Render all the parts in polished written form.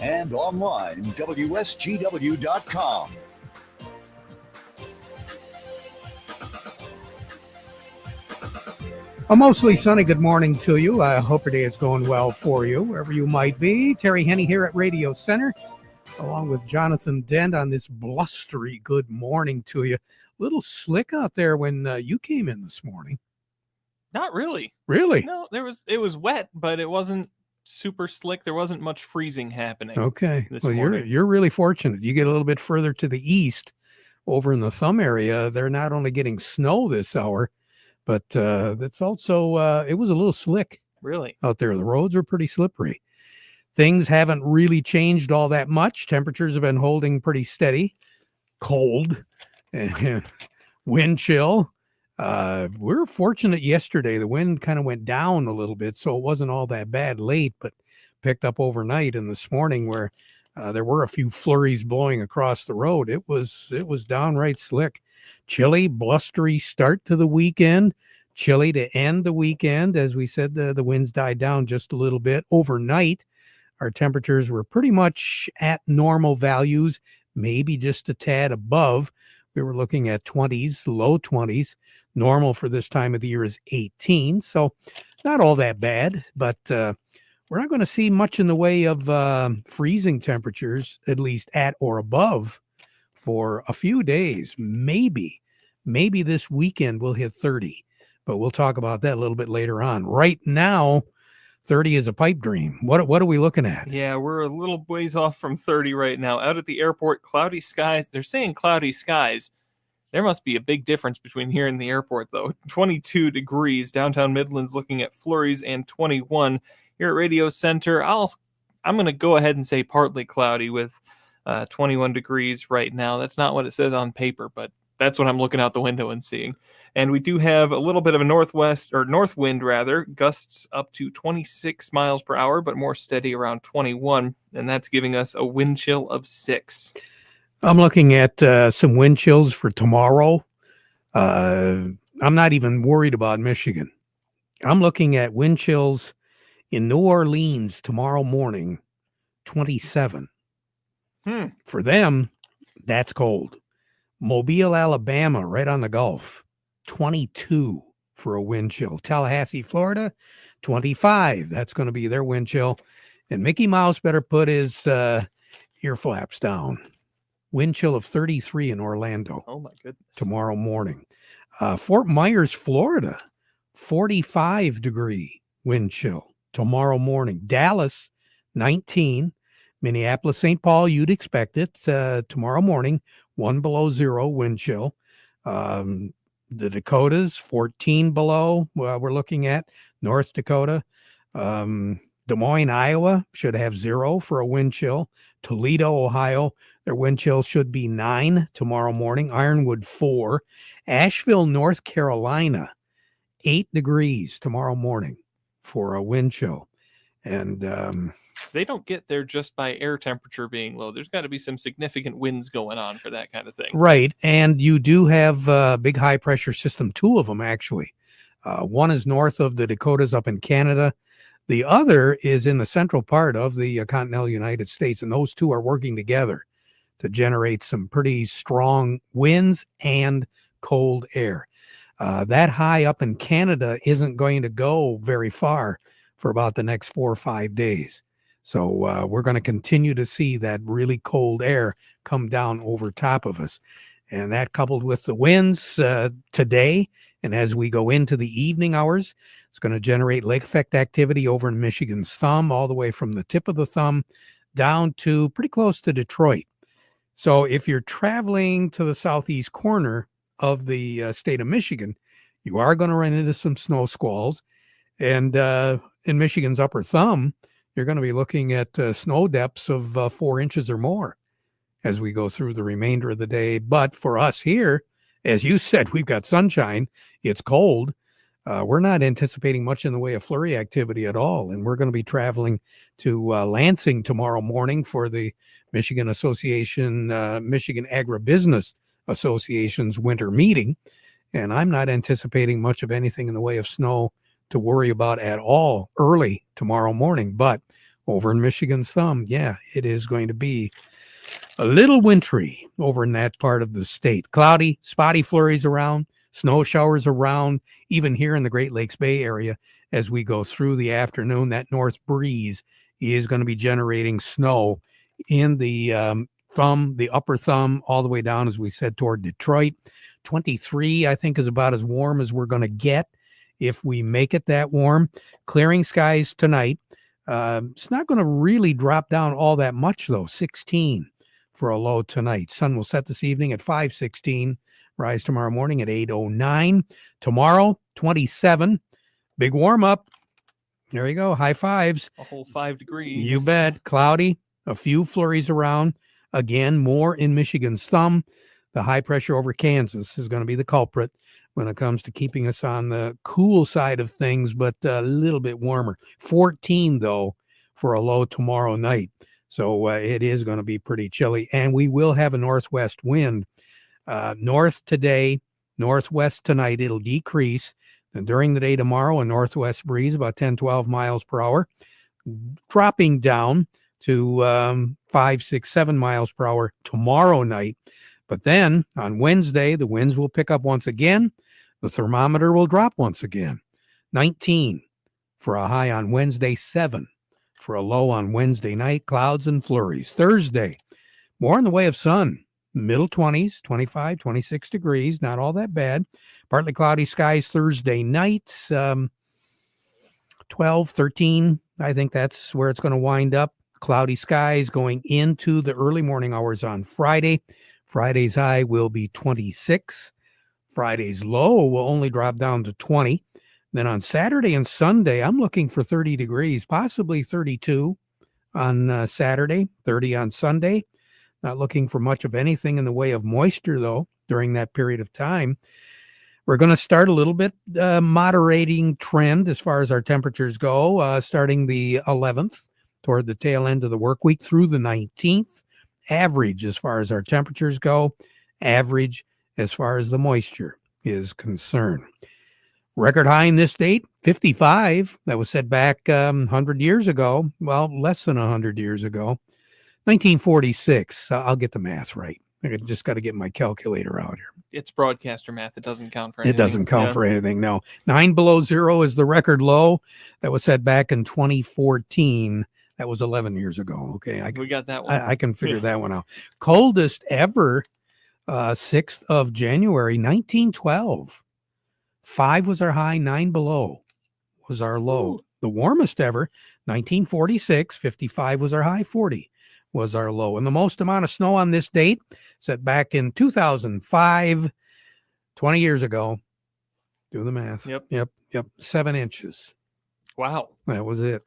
and online, WSGW.com. A mostly sunny good morning to you. I hope your day is going well for you, wherever you might be. Terry Henne here at Radio Center, along with Jonathan Dent on this blustery good morning to you. A little slick out there when you came in this morning. Not really. Really? No, it was wet, but it wasn't super slick. There wasn't much freezing happening. Okay. This Well, morning. you're really fortunate. You get a little bit further to the east, over in the Thumb area. They're not only getting snow this hour, but it's also it was a little slick. Really? Out there. The roads are pretty slippery. Things haven't really changed all that much. Temperatures have been holding pretty steady. Cold and wind chill. We're fortunate yesterday. The wind kind of went down a little bit, so it wasn't all that bad late, but picked up overnight. And this morning, where there were a few flurries blowing across the road, it was downright slick. Chilly, blustery start to the weekend. Chilly to end the weekend. As we said, the winds died down just a little bit. Overnight, our temperatures were pretty much at normal values, maybe just a tad above. We were looking at 20s, low 20s. Normal for this time of the year is 18, so not all that bad, but we're not going to see much in the way of freezing temperatures, at least at or above, for a few days. Maybe this weekend we'll hit 30, but we'll talk about that a little bit later on. Right now, 30 is a pipe dream. What are we looking at? Yeah, we're a little ways off from 30 right now. Out at the airport, cloudy skies. They're saying cloudy skies. There must be a big difference between here and the airport, though. 22 degrees. Downtown Midland's looking at flurries, and 21 here at Radio Center. I'm going to go ahead and say partly cloudy with 21 degrees right now. That's not what it says on paper, but that's what I'm looking out the window and seeing. And we do have a little bit of a north wind, gusts up to 26 miles per hour, but more steady around 21. And that's giving us a wind chill of 6. I'm looking at some wind chills for tomorrow. I'm not even worried about Michigan. I'm looking at wind chills in New Orleans tomorrow morning, 27. For them, that's cold. Mobile, Alabama, right on the Gulf, 22 for a wind chill. Tallahassee, Florida, 25. That's going to be their wind chill. And Mickey Mouse better put his ear flaps down. Wind chill of 33 in Orlando. Oh, my goodness. Tomorrow morning. Fort Myers, Florida, 45-degree wind chill tomorrow morning. Dallas, 19. Minneapolis, St. Paul, you'd expect it. Tomorrow morning, 1 below 0 wind chill. The Dakotas, 14 below. We're looking at North Dakota. Des Moines, Iowa should have 0 for a wind chill. Toledo, Ohio, their wind chill should be 9 tomorrow morning. Ironwood, 4. Asheville, North Carolina, 8 degrees tomorrow morning for a wind chill. And they don't get there just by air temperature being low. There's got to be some significant winds going on for that kind of thing. Right. And you do have big high pressure system, 2 of them actually. One is north of the Dakotas up in Canada. The other is in the central part of the continental United States. And those 2 are working together to generate some pretty strong winds and cold air. That high up in Canada isn't going to go very far for about the next 4 or 5 days. So we're going to continue to see that really cold air come down over top of us. And that coupled with the winds today, and as we go into the evening hours, it's going to generate lake effect activity over in Michigan's thumb, all the way from the tip of the thumb down to pretty close to Detroit. So if you're traveling to the southeast corner of the state of Michigan, you are going to run into some snow squalls. And in Michigan's upper thumb, you're going to be looking at snow depths of 4 inches or more as we go through the remainder of the day. But for us here, as you said, we've got sunshine. It's cold. We're not anticipating much in the way of flurry activity at all. And we're going to be traveling to Lansing tomorrow morning for the Michigan Association, Michigan Agribusiness Association's winter meeting. And I'm not anticipating much of anything in the way of snow to worry about at all early tomorrow morning. But over in Michigan's thumb. Yeah, it is going to be a little wintry over in that part of the state. Cloudy, spotty flurries around, snow showers around, even here in the Great Lakes Bay area as we go through the afternoon. That north breeze is going to be generating snow in the the upper thumb, all the way down, as we said, toward Detroit. 23, I think, is about as warm as we're going to get if we make it that warm. Clearing skies tonight. It's not going to really drop down all that much, though. 16 for a low tonight. Sun will set this evening at 5:16. Rise tomorrow morning at 8:09. Tomorrow, 27. Big warm up. There you go. High fives. A whole 5 degrees. You bet. Cloudy. A few flurries around. Again, more in Michigan's thumb. The high pressure over Kansas is going to be the culprit when it comes to keeping us on the cool side of things, but a little bit warmer. 14, though, for a low tomorrow night. So it is going to be pretty chilly. And we will have a northwest wind. North today, northwest tonight. It'll decrease. And during the day tomorrow, a northwest breeze about 10, 12 miles per hour, dropping down to 5, 6, 7 miles per hour tomorrow night. But then on Wednesday, the winds will pick up once again. The thermometer will drop once again. 19 for a high on Wednesday, 7 for a low on Wednesday night. Clouds and flurries. Thursday, more in the way of sun. Middle 20s, 25, 26 degrees. Not all that bad. Partly cloudy skies Thursday night. 12, 13. I think that's where it's going to wind up. Cloudy skies going into the early morning hours on Friday. Friday's high will be 26. Friday's low will only drop down to 20. Then on Saturday and Sunday, I'm looking for 30 degrees, possibly 32 on Saturday, 30 on Sunday. Not looking for much of anything in the way of moisture, though, during that period of time. We're going to start a little bit moderating trend as far as our temperatures go, starting the 11th toward the tail end of the work week through the 19th. Average as far as our temperatures go, average as far as the moisture is concerned. Record high in this date, 55. That was set back 100 years ago. Well, less than 100 years ago. 1946. I'll get the math right. I just got to get my calculator out here. It's broadcaster math. It doesn't count for anything. It doesn't count for anything, no. 9 below zero is the record low. That was set back in 2014. That was 11 years ago. Okay, We got that one. I can figure that one out. Coldest ever, 6th of January, 1912. 5 was our high, 9 below was our low. Ooh. The warmest ever, 1946, 55 was our high, 40 was our low. And the most amount of snow on this date, set back in 2005, 20 years ago. Do the math. Yep. 7 inches. Wow. That was it.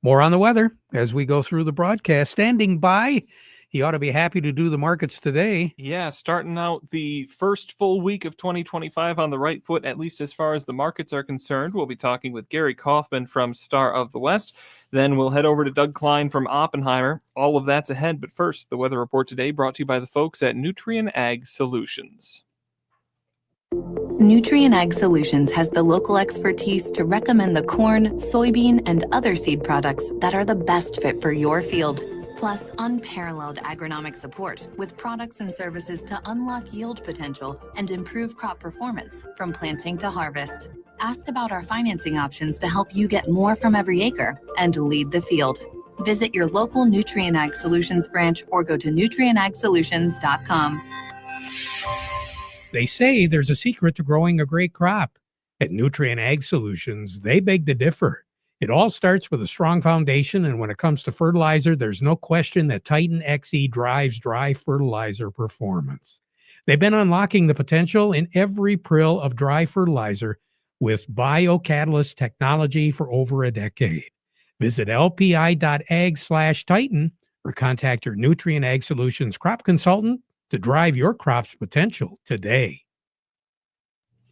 More on the weather as we go through the broadcast. Standing by, he ought to be happy to do the markets today. Yeah, starting out the first full week of 2025 on the right foot, at least as far as the markets are concerned. We'll be talking with Gary Kaufman from Star of the West. Then we'll head over to Doug Klein from Oppenheimer. All of that's ahead, but first, the weather report today brought to you by the folks at Nutrien Ag Solutions. Nutrien Ag Solutions has the local expertise to recommend the corn, soybean, and other seed products that are the best fit for your field. Plus, unparalleled agronomic support with products and services to unlock yield potential and improve crop performance from planting to harvest. Ask about our financing options to help you get more from every acre and lead the field. Visit your local Nutrien Ag Solutions branch or go to nutrienagsolutions.com. They say there's a secret to growing a great crop. At Nutrien Ag Solutions, they beg to differ. It all starts with a strong foundation, and when it comes to fertilizer, there's no question that Titan XE drives dry fertilizer performance. They've been unlocking the potential in every prill of dry fertilizer with biocatalyst technology for over a decade. Visit lpi.ag/Titan or contact your Nutrien Ag Solutions crop consultant to drive your crop's potential today.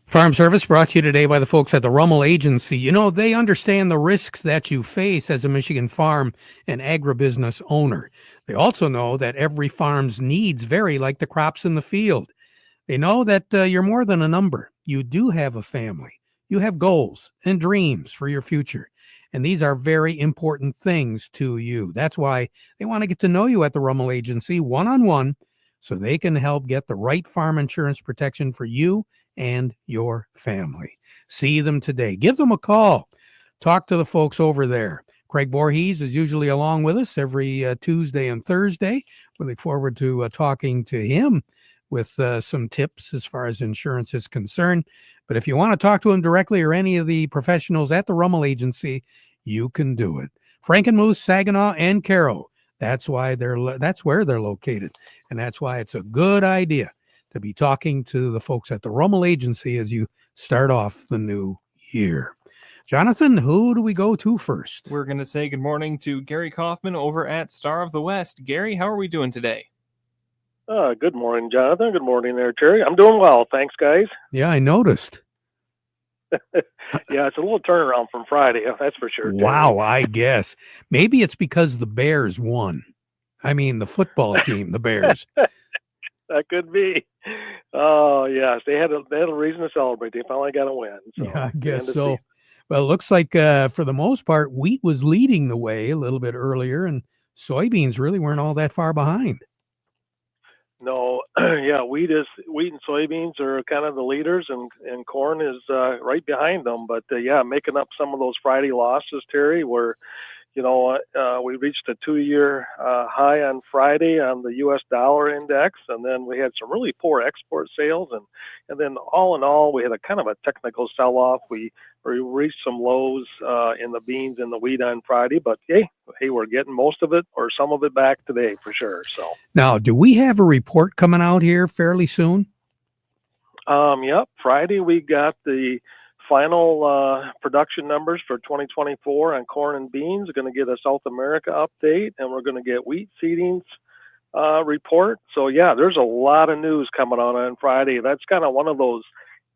Farm Service brought to you today by the folks at the Rummel Agency. You know, they understand the risks that you face as a Michigan farm and agribusiness owner. They also know that every farm's needs vary like the crops in the field. They know that you're more than a number. You do have a family. You have goals and dreams for your future. And these are very important things to you. That's why they want to get to know you at the Rummel Agency one-on-one so they can help get the right farm insurance protection for you and your family. See them today. Give them a call. Talk to the folks over there. Craig Voorhees is usually along with us every Tuesday and Thursday. We look forward to talking to him with some tips as far as insurance is concerned. But if you want to talk to him directly or any of the professionals at the Rummel Agency, you can do it. Frankenmuth, Saginaw, and Carroll. That's where they're located. And that's why it's a good idea to be talking to the folks at the Rummel Agency as you start off the new year. Jonathan, who do we go to first? We're going to say good morning to Gary Kaufman over at Star of the West. Gary, how are we doing today? Good morning, Jonathan. Good morning there, Terry. I'm doing well. Thanks, guys. Yeah, I noticed. Yeah, it's a little turnaround from Friday. That's for sure. Terry. Wow, I guess. Maybe it's because the Bears won. I mean, the football team, the Bears. That could be. Oh, yes. They had a reason to celebrate. They finally got a win. So, yeah, I guess so. Well, it looks like for the most part, wheat was leading the way a little bit earlier, and soybeans really weren't all that far behind. No, yeah, wheat and soybeans are kind of the leaders, and corn is right behind them. But yeah, making up some of those Friday losses, Terry, where we reached a 2-year high on Friday on the U.S. dollar index, and then we had some really poor export sales, and then all in all, we had a kind of a technical sell-off. We reached some lows in the beans and the wheat on Friday, but hey, we're getting most of it or some of it back today for sure. So now, do we have a report coming out here fairly soon? Yep. Friday we got the final production numbers for 2024 on corn and beans. We're going to get a South America update, and we're going to get wheat seedings report. So yeah, there's a lot of news coming out on Friday. That's kind of one of those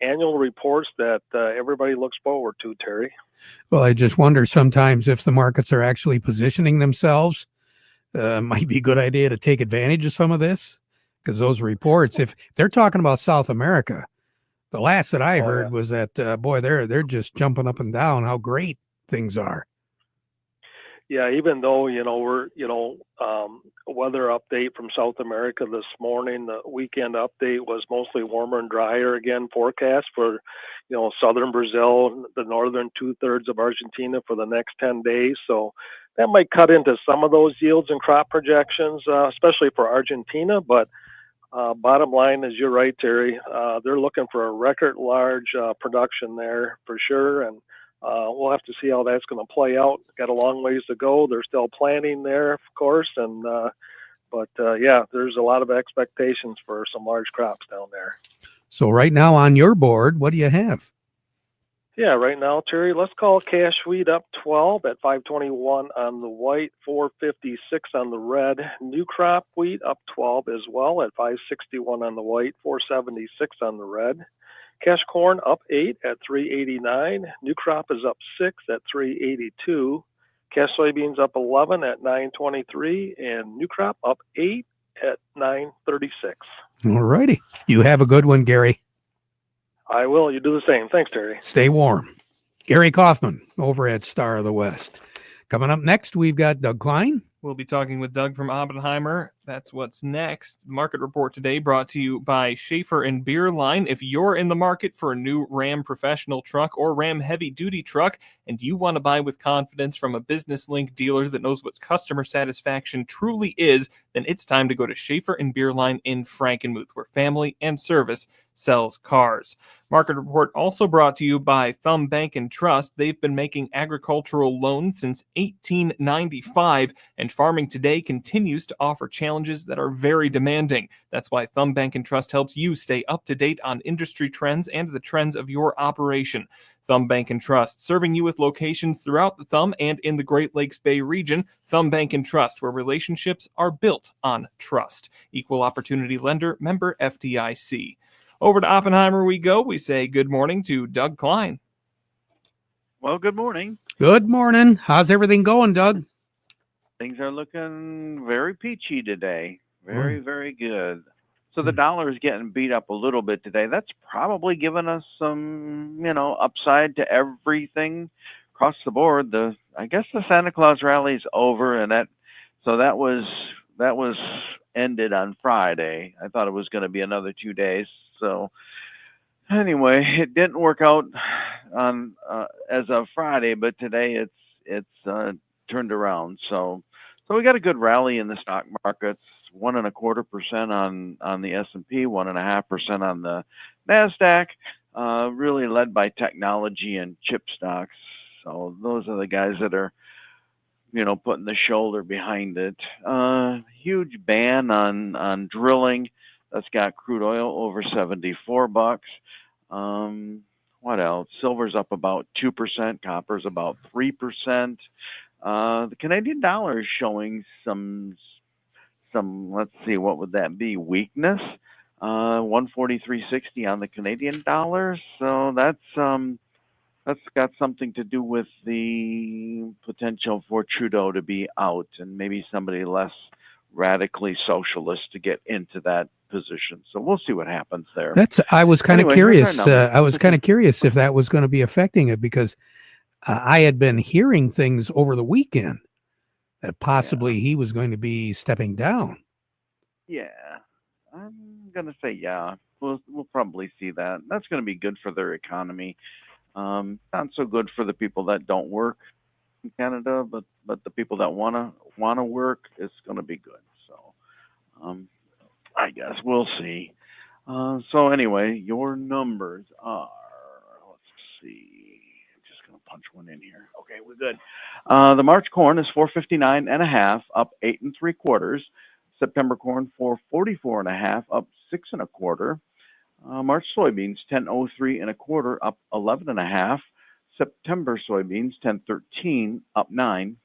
annual reports that everybody looks forward to, Terry. Well, I just wonder sometimes if the markets are actually positioning themselves. Might be a good idea to take advantage of some of this, because those reports, if they're talking about South America, the last that I heard was that, they're just jumping up and down how great things are. Yeah, even though, we're, weather update from South America this morning, the weekend update was mostly warmer and drier again forecast for, southern Brazil, the northern 2/3 of Argentina for the next 10 days. So that might cut into some of those yields and crop projections, especially for Argentina. But bottom line is, you're right, Terry. They're looking for a record large production there for sure. And we'll have to see how that's going to play out. Got a long ways to go. They're still planning there, of course. And but there's a lot of expectations for some large crops down there. So right now on your board, what do you have? Yeah, right now, Terry, let's call cash wheat up 12 at 521 on the white, 456 on the red. New crop wheat up 12 as well at 561 on the white, 476 on the red. Cash corn up 8 at 389. New crop is up 6 at 382. Cash soybeans up 11 at 923, and new crop up 8 at 936. All righty. You have a good one, Gary. I will. You do the same. Thanks, Terry. Stay warm. Gary Kaufman over at Star of the West. Coming up next, we've got Doug Klein. We'll be talking with Doug from Oppenheimer. That's what's next. The market report today brought to you by Schaefer and Beer Line. If you're in the market for a new Ram professional truck or Ram heavy-duty truck, and you want to buy with confidence from a business-link dealer that knows what customer satisfaction truly is, then it's time to go to Schaefer and Beer Line in Frankenmuth, where family and service sells cars. Market report also brought to you by Thumb Bank and Trust. They've been making agricultural loans since 1895, and farming today continues to offer challenges that are very demanding. That's why Thumb Bank and Trust helps you stay up to date on industry trends and the trends of your operation. Thumb Bank and Trust, serving you with locations throughout the Thumb and in the Great Lakes Bay region. Thumb Bank and Trust, where relationships are built on trust. Equal opportunity lender, member FDIC. Over to Oppenheimer we go. We say good morning to Doug Klein. Well, good morning. Good morning. How's everything going, Doug? Things are looking very peachy today. Very good. So the dollar is getting beat up a little bit today. That's probably given us some, upside to everything across the board, I guess the Santa Claus rally is over, and that was ended on Friday. I thought it was going to be another 2 days. So anyway, it didn't work out on as of Friday, but today it's turned around. So we got a good rally in the stock markets, 1.25% on the S&P, 1.5% on the Nasdaq. Really led by technology and chip stocks. So those are the guys that are, putting the shoulder behind it. Huge ban on drilling. That's got crude oil over $74. What else? Silver's up about 2%. Copper's about 3%. The Canadian dollar is showing some. Let's see, what would that be? Weakness. 143.60 on the Canadian dollar. So that's got something to do with the potential for Trudeau to be out and maybe somebody less radically socialist to get into that position. So we'll see what happens there. I was kind of Anyway, curious. here's our numbers. I was kind of curious if that was going to be affecting it, because I had been hearing things over the weekend that possibly he was going to be stepping down. Yeah, I'm going to say yeah. We'll probably see that. That's going to be good for their economy. Not so good for the people that don't work in Canada, but the people that wanna work, it's going to be good. So I guess we'll see. So anyway, your numbers are, let's see, I'm just going to punch one in here. Okay, we're good. The March corn is 459.5, up 8 3/4. September corn 444.5, up 6 1/4. March soybeans 10.03 1/4, up 11 1/2. September soybeans 10.13, up 9.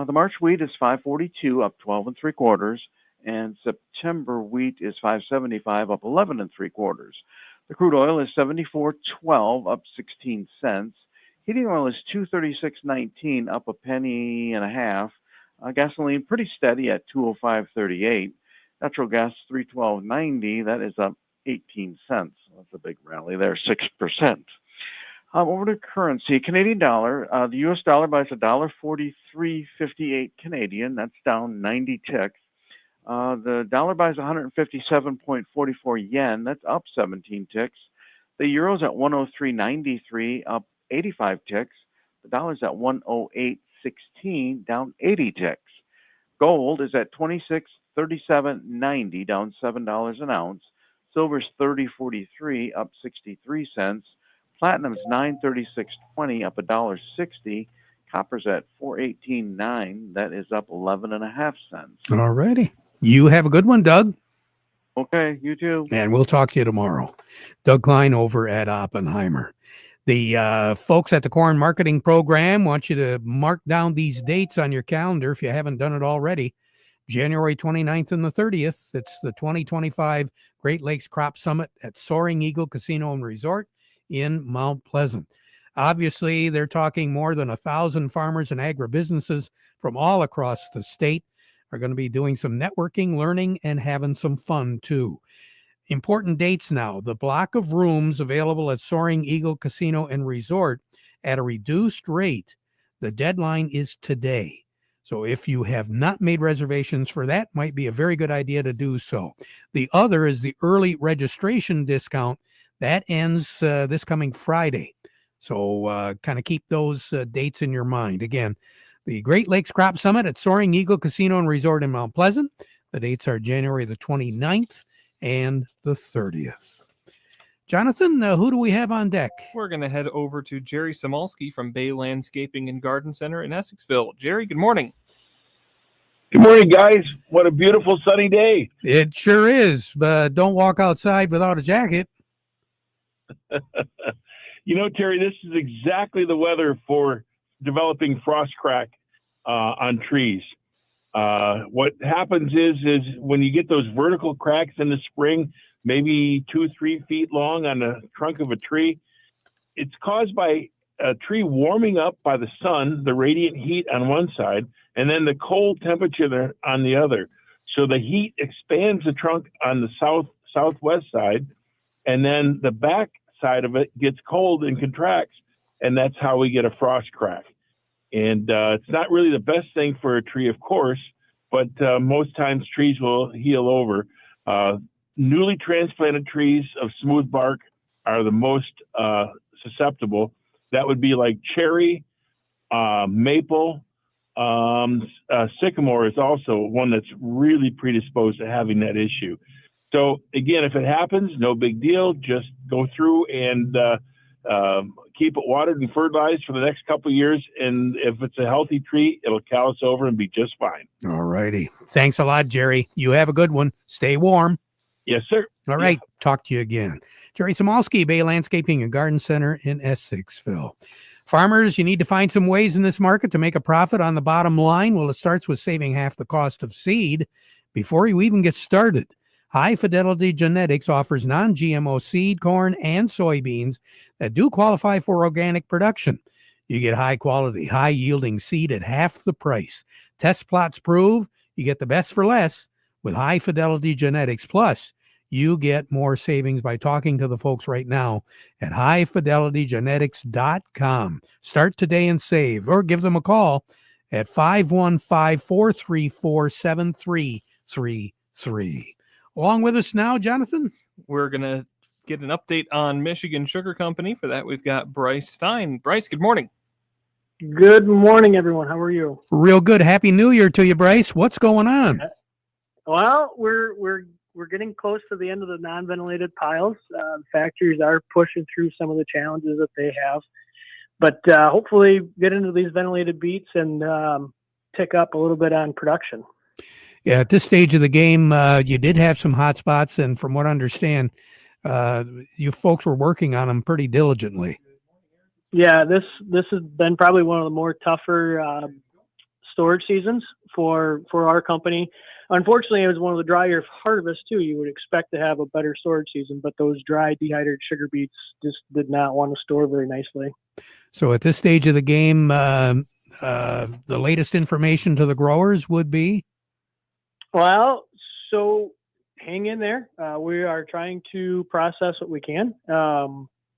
The March wheat is 542, up 12 3/4, and September wheat is 575, up 11 3/4. The crude oil is 74.12, up 16 cents. Heating oil is 236.19, up a penny and a half. Gasoline pretty steady at 205.38. Natural gas 312.90, that is up 18 cents. That's a big rally there, 6%. Over to currency, Canadian dollar. The U.S. dollar buys $1.4358 Canadian. That's down 90 ticks. The dollar buys 157.44 yen. That's up 17 ticks. The euro's at 103.93, up 85 ticks. The dollar's at 108.16, down 80 ticks. Gold is at 26.3790, down $7 an ounce. Silver's 30.43, up 63 cents. Platinum's 936.20, up $1.60. Copper's at 418.9, that is up 11.5 cents. All righty. You have a good one, Doug. Okay, you too. And we'll talk to you tomorrow. Doug Klein over at Oppenheimer. The folks at the Corn Marketing Program want you to mark down these dates on your calendar if you haven't done it already. January 29th and the 30th, it's the 2025 Great Lakes Crop Summit at Soaring Eagle Casino and Resort in Mount Pleasant. Obviously, they're talking more than 1,000 farmers and agribusinesses from all across the state are going to be doing some networking, learning, and having some fun too. Important dates now. The block of rooms available at Soaring Eagle Casino and Resort at a reduced rate. The deadline is today. So if you have not made reservations for that, might be a very good idea to do so. The other is the early registration discount. That ends this coming Friday. So kind of keep those dates in your mind. Again, the Great Lakes Crop Summit at Soaring Eagle Casino and Resort in Mount Pleasant. The dates are January the 29th and the 30th. Jonathan, who do we have on deck? We're going to head over to Jerry Samolsky from Bay Landscaping and Garden Center in Essexville. Jerry, good morning. Good morning, guys. What a beautiful sunny day. It sure is, but don't walk outside without a jacket. You know, Terry, this is exactly the weather for developing frost crack on trees. What happens is when you get those vertical cracks in the spring, maybe 2-3 feet long on the trunk of a tree, it's caused by a tree warming up by the sun, the radiant heat on one side, and then the cold temperature on the other. So the heat expands the trunk on the southwest side, and then the back side of it gets cold and contracts, and that's how we get a frost crack. And it's not really the best thing for a tree, of course, but most times trees will heal over. Newly transplanted trees of smooth bark are the most susceptible. That would be like cherry, maple, sycamore is also one that's really predisposed to having that issue. So again, if it happens, no big deal. Just go through and keep it watered and fertilized for the next couple of years. And if it's a healthy tree, it'll callus over and be just fine. All righty. Thanks a lot, Jerry. You have a good one. Stay warm. Yes, sir. All right. Talk to you again. Jerry Samalski, Bay Landscaping and Garden Center in Essexville. Farmers, you need to find some ways in this market to make a profit on the bottom line. Well, it starts with saving half the cost of seed before you even get started. High Fidelity Genetics offers non-GMO seed, corn, and soybeans that do qualify for organic production. You get high quality, high yielding seed at half the price. Test plots prove you get the best for less with High Fidelity Genetics. Plus, you get more savings by talking to the folks right now at highfidelitygenetics.com. Start today and save, or give them a call at 515-434-7333. Along with us now, Jonathan. We're going to get an update on Michigan Sugar Company. For that, we've got Bryce Stein. Bryce, good morning. Good morning, everyone. How are you? Real good. Happy New Year to you, Bryce. What's going on? Well, we're getting close to the end of the non-ventilated piles. Factories are pushing through some of the challenges that they have, but hopefully get into these ventilated beets and tick up a little bit on production. Yeah, at this stage of the game, you did have some hot spots, and from what I understand, you folks were working on them pretty diligently. Yeah, this has been probably one of the more tougher storage seasons for our company. Unfortunately, it was one of the drier harvests too. You would expect to have a better storage season, but those dry dehydrated sugar beets just did not want to store very nicely. So at this stage of the game, the latest information to the growers would be? Well, so hang in there. We are trying to process what we can.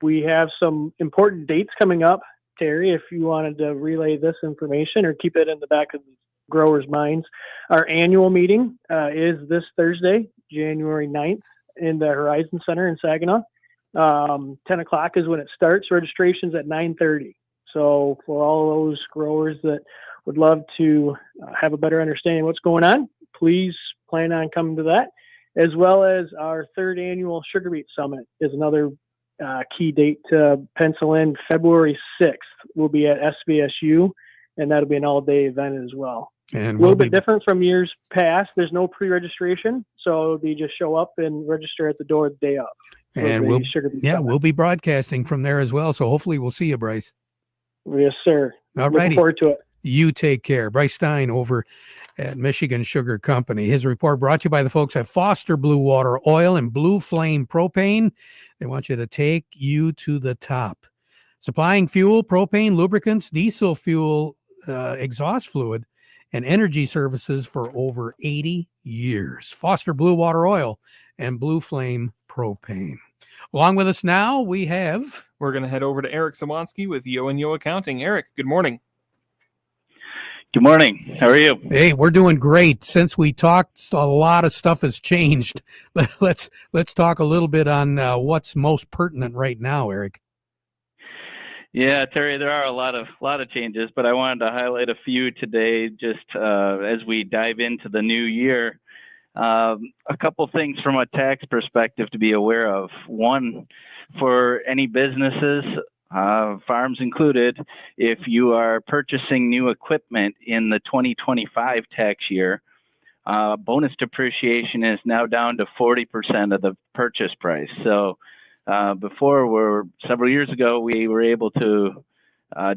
We have some important dates coming up, Terry, if you wanted to relay this information or keep it in the back of the growers' minds. Our annual meeting is this Thursday, January 9th in the Horizon Center in Saginaw. 10 o'clock is when it starts. Registration's at 9:30. So for all those growers that would love to have a better understanding of what's going on, please plan on coming to that, as well as our third annual Sugar Beet Summit is another key date to pencil in. February 6th will be at SVSU, and that'll be an all-day event as well. And a little bit different from years past. There's no pre-registration, so they just show up and register at the door the day of. And we'll be broadcasting from there as well, so hopefully we'll see you, Bryce. Yes, sir. All righty. Looking forward to it. You take care. Bryce Stein over at Michigan Sugar Company. His report brought to you by the folks at Foster Blue Water Oil and Blue Flame Propane. They want you to take you to the top. Supplying fuel, propane, lubricants, diesel fuel, exhaust fluid, and energy services for over 80 years. Foster Blue Water Oil and Blue Flame Propane. Along with us now, we're going to head over to Eric Sawansky with Yo and Yo Accounting. Eric, good morning. Good morning. How are you? Hey, we're doing great. Since we talked, a lot of stuff has changed. Let's talk a little bit on what's most pertinent right now, Eric. Yeah, Terry, there are a lot of changes, but I wanted to highlight a few today just as we dive into the new year. A couple things from a tax perspective to be aware of. One, for any businesses, farms included, if you are purchasing new equipment in the 2025 tax year, bonus depreciation is now down to 40% of the purchase price. So several years ago, we were able to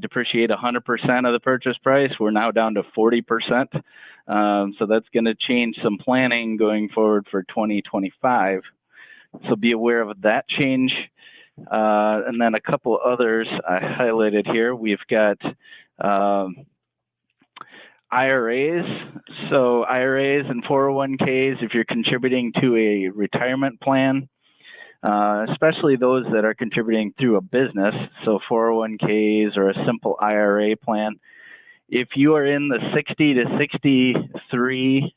depreciate 100% of the purchase price. We're now down to 40%. So that's going to change some planning going forward for 2025. So be aware of that change. And then a couple others I highlighted here. We've got IRAs. So IRAs and 401ks, if you're contributing to a retirement plan, especially those that are contributing through a business, so 401ks or a simple IRA plan. If you are in the 60 to 63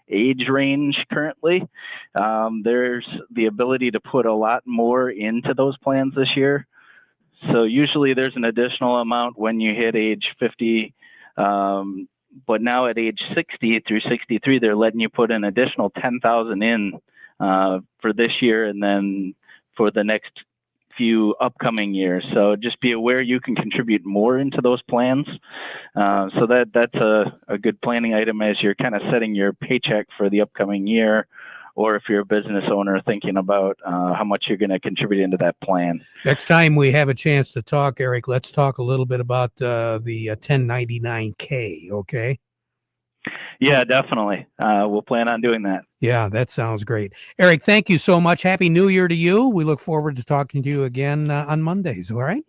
age range currently, there's the ability to put a lot more into those plans this year. So usually there's an additional amount when you hit age 50, but now at age 60 through 63, they're letting you put an additional 10,000 in for this year and then for the next few upcoming years. So just be aware you can contribute more into those plans. So that's a good planning item as you're kind of setting your paycheck for the upcoming year, or if you're a business owner thinking about how much you're going to contribute into that plan. Next time we have a chance to talk, Eric, let's talk a little bit about the 1099K, okay? Yeah, definitely. We'll plan on doing that. Yeah, that sounds great. Eric, thank you so much. Happy New Year to you. We look forward to talking to you again on Mondays, all right?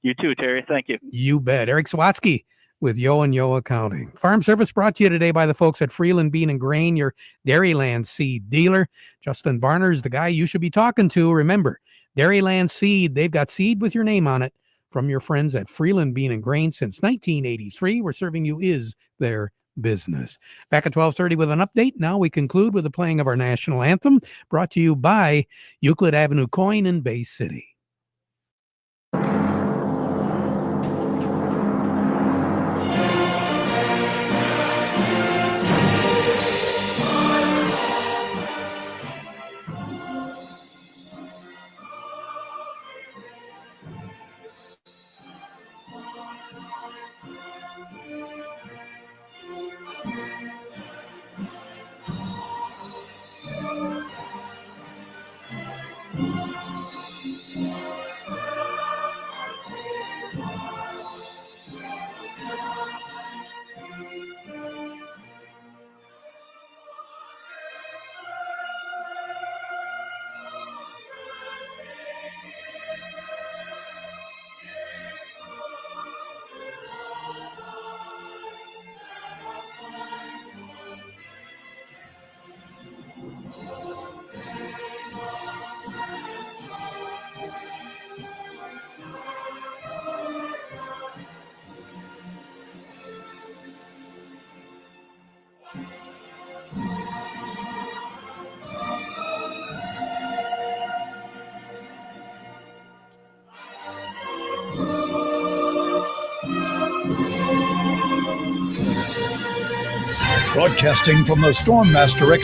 You too, Terry. Thank you. You bet. Eric Swatsky with Yo and Yo Accounting. Farm Service brought to you today by the folks at Freeland Bean and Grain, your Dairyland seed dealer. Justin Varner's the guy you should be talking to. Remember, Dairyland Seed, they've got seed with your name on it from your friends at Freeland Bean and Grain since 1983. Where serving you is their business. Back at 12:30 with an update. Now we conclude with the playing of our national anthem, brought to you by Euclid Avenue Coin in Bay City. Broadcasting from the Stormmaster